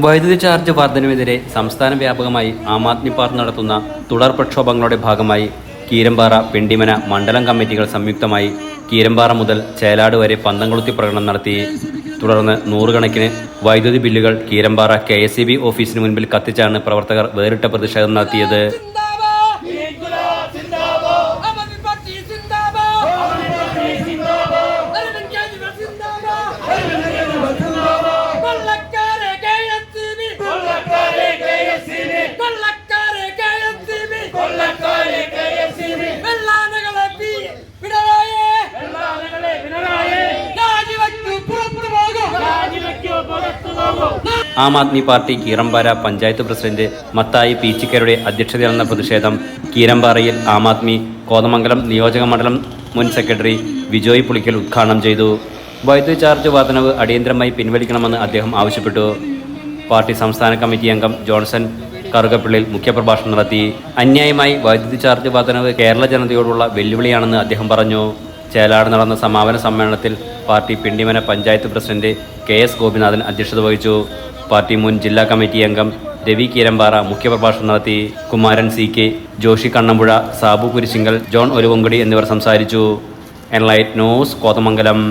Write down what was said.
വൈദ്യുതി ചാർജ് വർധനവിനെതിരെ സംസ്ഥാന വ്യാപകമായി ആം ആദ്മി പാർട്ടി നടത്തുന്ന തുടർ പ്രക്ഷോഭങ്ങളുടെ ഭാഗമായി കീരമ്പാറ, പിണ്ടിമന മണ്ഡലം കമ്മിറ്റികൾ സംയുക്തമായി കീരമ്പാറ മുതൽ ചേലാട് വരെ പന്തംകൊളുത്തി പ്രകടനം നടത്തി. തുടർന്ന് നൂറുകണക്കിന് വൈദ്യുതി ബില്ലുകൾ കീരമ്പാറ KSEB ഓഫീസിന് മുൻപിൽ കത്തിച്ചാണ് പ്രവർത്തകർ വേറിട്ട പ്രതിഷേധം നടത്തിയത്. ആം ആദ്മി പാർട്ടി കീരമ്പാറ പഞ്ചായത്ത് പ്രസിഡന്റ് മത്തായി പീച്ചിക്കരുടെ അധ്യക്ഷതയിൽ നടന്ന പ്രതിഷേധം കീരമ്പാറയിൽ ആം ആദ്മി കോതമംഗലം നിയോജക മണ്ഡലം മുൻ സെക്രട്ടറി വിജോയ് പുളിക്കൽ ഉദ്ഘാടനം ചെയ്തു. വൈദ്യുതി ചാർജ് വർധനവ് അടിയന്തരമായി പിൻവലിക്കണമെന്ന് അദ്ദേഹം ആവശ്യപ്പെട്ടു. പാർട്ടി സംസ്ഥാന കമ്മിറ്റി അംഗം ജോൺസൺ കറുകപ്പിള്ളിൽ മുഖ്യപ്രഭാഷണം നടത്തി. അന്യായമായി വൈദ്യുതി ചാർജ് വർധനവ് കേരള ജനതയോടുള്ള വെല്ലുവിളിയാണെന്ന് അദ്ദേഹം പറഞ്ഞു. ചേലാട് നടന്ന സമാപന സമ്മേളനത്തിൽ party Pindimana panchayat president KS Gopinathan അധ്യക്ഷത വഹിച്ചു. പാർട്ടി മുൻ ജില്ലാ കമ്മിറ്റി അംഗം രവി കീരമ്പാറ മുഖ്യപ്രഭാഷണം നടത്തി. കുമാരൻ CK, ജോഷി കണ്ണമ്പുഴ, സാബു കുരിശിങ്കൽ, ജോൺ ഒരുവങ്കടി എന്നിവർ സംസാരിച്ചു. Enlight news, Kothamangalam.